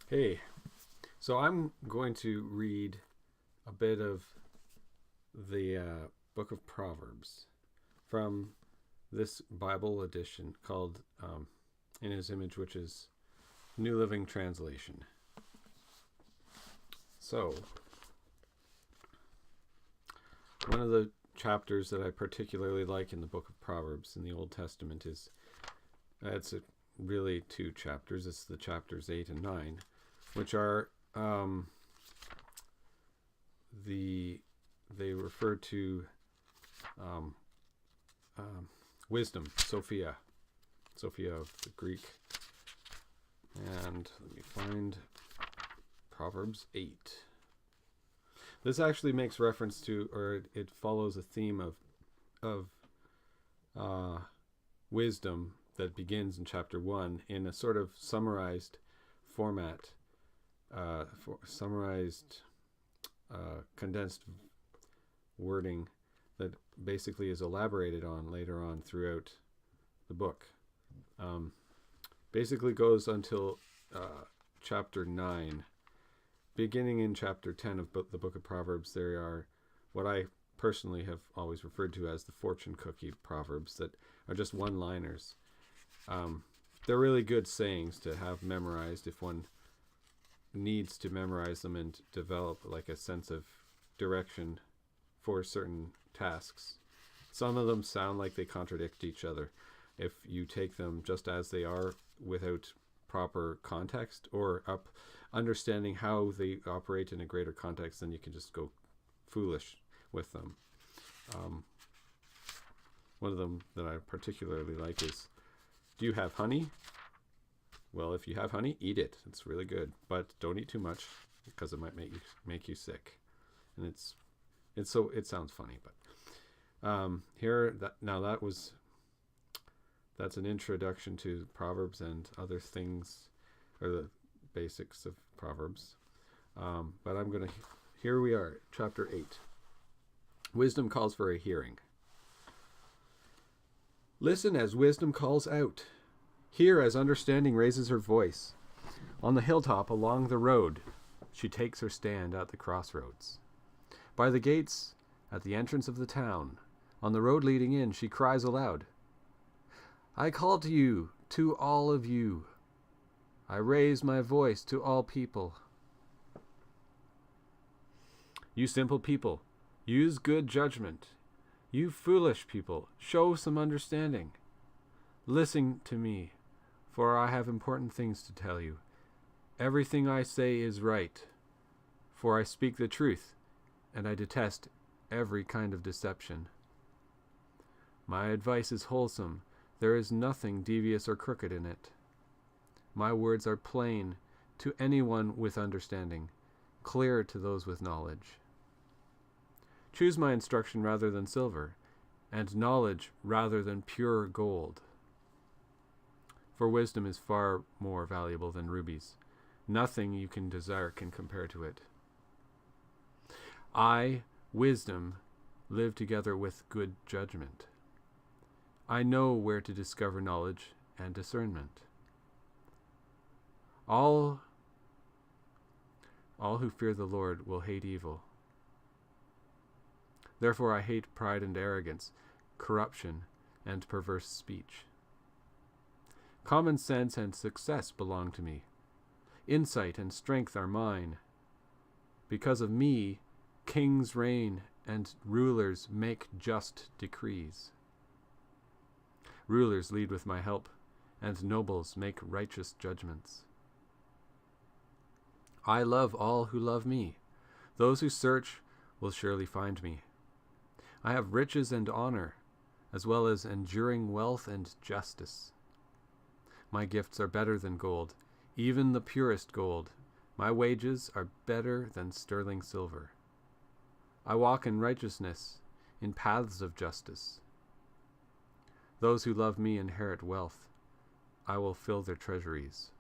Hey, so I'm going to read a bit of the book of Proverbs from this Bible edition called In His Image, which is New Living Translation. So, one of the chapters that I particularly like in the book of Proverbs in the Old Testament is, it's really two chapters. It's the chapters 8 and 9, which are they refer to wisdom, Sophia of the Greek. And let me find Proverbs 8. This actually makes reference to, or it follows a theme of wisdom that begins in chapter 1 in a sort of summarized format, condensed wording that basically is elaborated on later on throughout the book. Basically goes until chapter 9. Beginning in chapter 10 of the book of Proverbs, there are what I personally have always referred to as the fortune cookie proverbs that are just one-liners. They're really good sayings to have memorized if one needs to memorize them and develop like a sense of direction for certain tasks. Some of them sound like they contradict each other if you take them just as they are without proper context or understanding how they operate in a greater context. Then you can just go foolish with them. One of them that I particularly like is, do you have honey? Well, if you have honey, eat it. It's really good, but don't eat too much because it might make you sick. And it sounds funny, but that's an introduction to Proverbs and other things, or the basics of Proverbs. But here we are, chapter 8. Wisdom calls for a hearing. Listen as wisdom calls out. Hear as understanding raises her voice. On the hilltop along the road, she takes her stand at the crossroads. By the gates, at the entrance of the town, on the road leading in, she cries aloud. I call to you, to all of you. I raise my voice to all people. You simple people, use good judgment. You foolish people, show some understanding. Listen to me, for I have important things to tell you. Everything I say is right, for I speak the truth, and I detest every kind of deception. My advice is wholesome. There is nothing devious or crooked in it. My words are plain to anyone with understanding, clear to those with knowledge. Choose my instruction rather than silver, and knowledge rather than pure gold. For wisdom is far more valuable than rubies. Nothing you can desire can compare to it. I, wisdom, live together with good judgment. I know where to discover knowledge and discernment. All who fear the Lord will hate evil. Therefore I hate pride and arrogance, corruption and perverse speech. Common sense and success belong to me. Insight and strength are mine. Because of me, kings reign and rulers make just decrees. Rulers lead with my help, and nobles make righteous judgments. I love all who love me. Those who search will surely find me. I have riches and honor, as well as enduring wealth and justice. My gifts are better than gold, even the purest gold. My wages are better than sterling silver. I walk in righteousness, in paths of justice. Those who love me inherit wealth. I will fill their treasuries.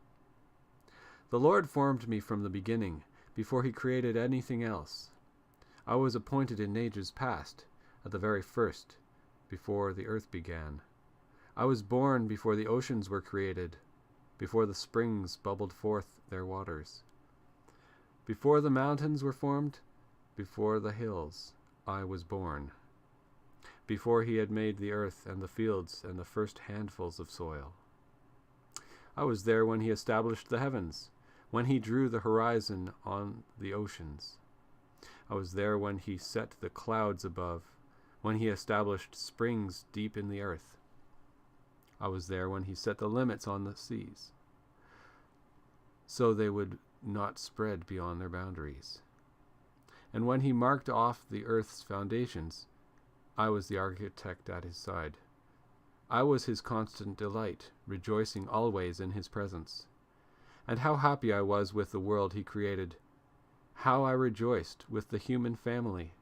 The Lord formed me from the beginning, before he created anything else. I was appointed in ages past, at the very first, before the earth began. I was born before the oceans were created. before the springs bubbled forth their waters. Before the mountains were formed, before the hills, I was born. Before he had made the earth and the fields and the first handfuls of soil. I was there when he established the heavens, when he drew the horizon on the oceans. I was there when he set the clouds above, when he established springs deep in the earth. I was there when he set the limits on the seas, so they would not spread beyond their boundaries. And when he marked off the earth's foundations, I was the architect at his side. I was his constant delight, rejoicing always in his presence. And how happy I was with the world he created. How I rejoiced with the human family.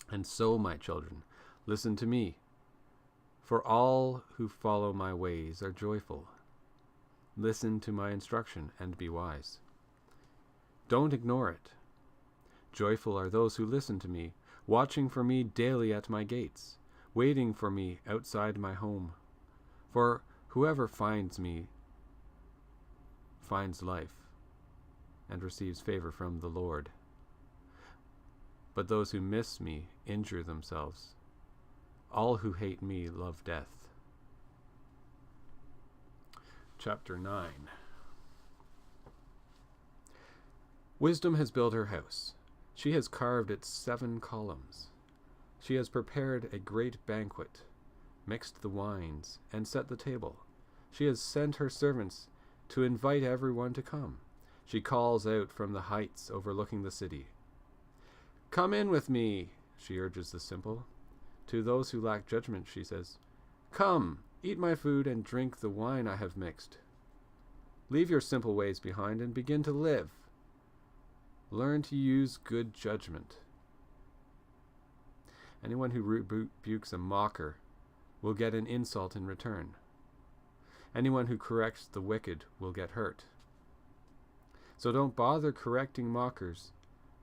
And so, my children, listen to me. For all who follow my ways are joyful. Listen to my instruction and be wise. Don't ignore it. Joyful are those who listen to me, watching for me daily at my gates, waiting for me outside my home. For whoever finds me finds life and receives favor from the Lord. But those who miss me injure themselves. All who hate me love death. Chapter 9. Wisdom has built her house. She has carved its 7 columns. She has prepared a great banquet, mixed the wines, and set the table. She has sent her servants to invite everyone to come. She calls out from the heights overlooking the city. Come in with me, she urges the simple. To those who lack judgment, she says, Come, eat my food and drink the wine I have mixed. Leave your simple ways behind and begin to live. Learn to use good judgment. Anyone who rebukes a mocker will get an insult in return. Anyone who corrects the wicked will get hurt. So don't bother correcting mockers.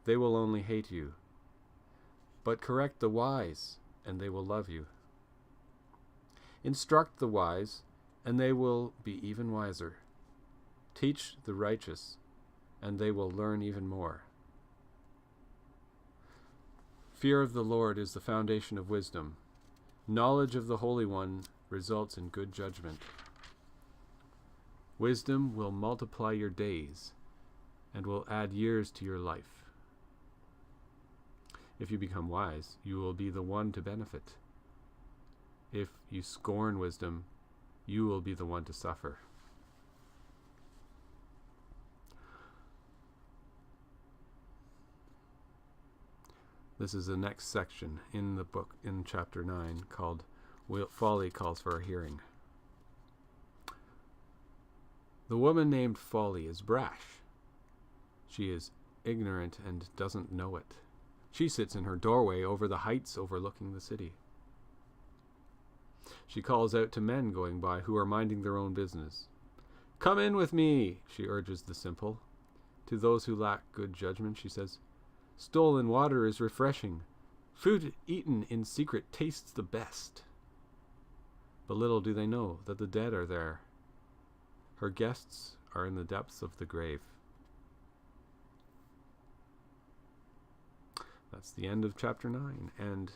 They will only hate you. But correct the wise, and they will love you. Instruct the wise, and they will be even wiser. Teach the righteous, and they will learn even more. Fear of the Lord is the foundation of wisdom. Knowledge of the Holy One results in good judgment. Wisdom will multiply your days and will add years to your life. If you become wise, you will be the one to benefit. If you scorn wisdom, you will be the one to suffer. This is the next section in the book, in chapter 9, called Folly Calls for a Hearing. The woman named Folly is brash. She is ignorant and doesn't know it. She sits in her doorway over the heights overlooking the city. She calls out to men going by who are minding their own business. Come in with me, she urges the simple. To those who lack good judgment, she says, Stolen water is refreshing. Food eaten in secret tastes the best. But little do they know that the dead are there. Her guests are in the depths of the grave. That's the end of chapter 9, and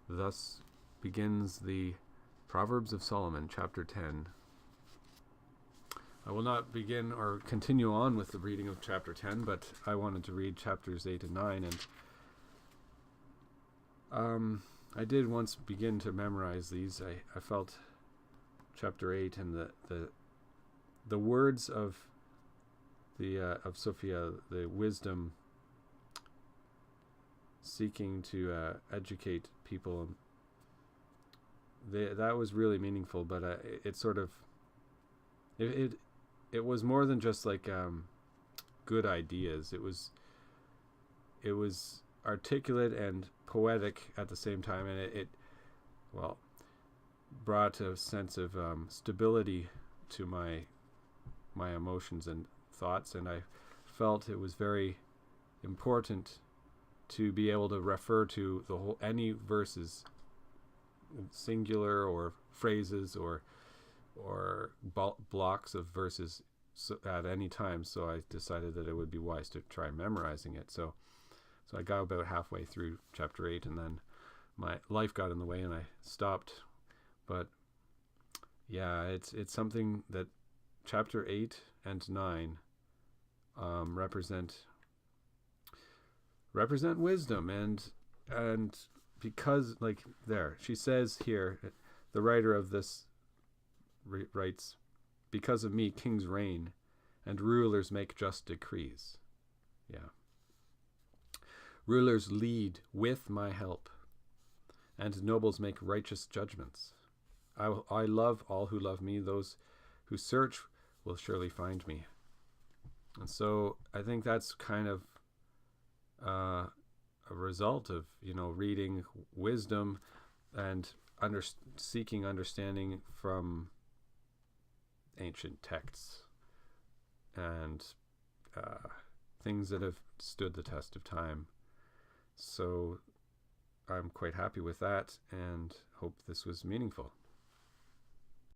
thus begins the Proverbs of Solomon, chapter 10. I will not begin or continue on with the reading of chapter 10, but I wanted to read chapters 8 and 9, and I did once begin to memorize these. I felt chapter 8 and the words of Sophia, the wisdom seeking to educate people, that was really meaningful, but it sort of it was more than just like good ideas. It was articulate and poetic at the same time, and it brought a sense of stability to my emotions and thoughts, and I felt it was very important to be able to refer to any verses, singular or phrases or blocks of verses at any time, so I decided that it would be wise to try memorizing it. So I got about halfway through chapter 8, and then my life got in the way and I stopped. But yeah, it's something that chapter 8 and 9 represent wisdom, and because, like, there she says here, the writer of this writes, because of me kings reign and rulers make just decrees. Yeah. Rulers lead with my help, and nobles make righteous judgments. I love all who love me. Those who search will surely find me. And so I think that's kind of a result of, reading wisdom and seeking understanding from ancient texts and things that have stood the test of time. So I'm quite happy with that and hope this was meaningful.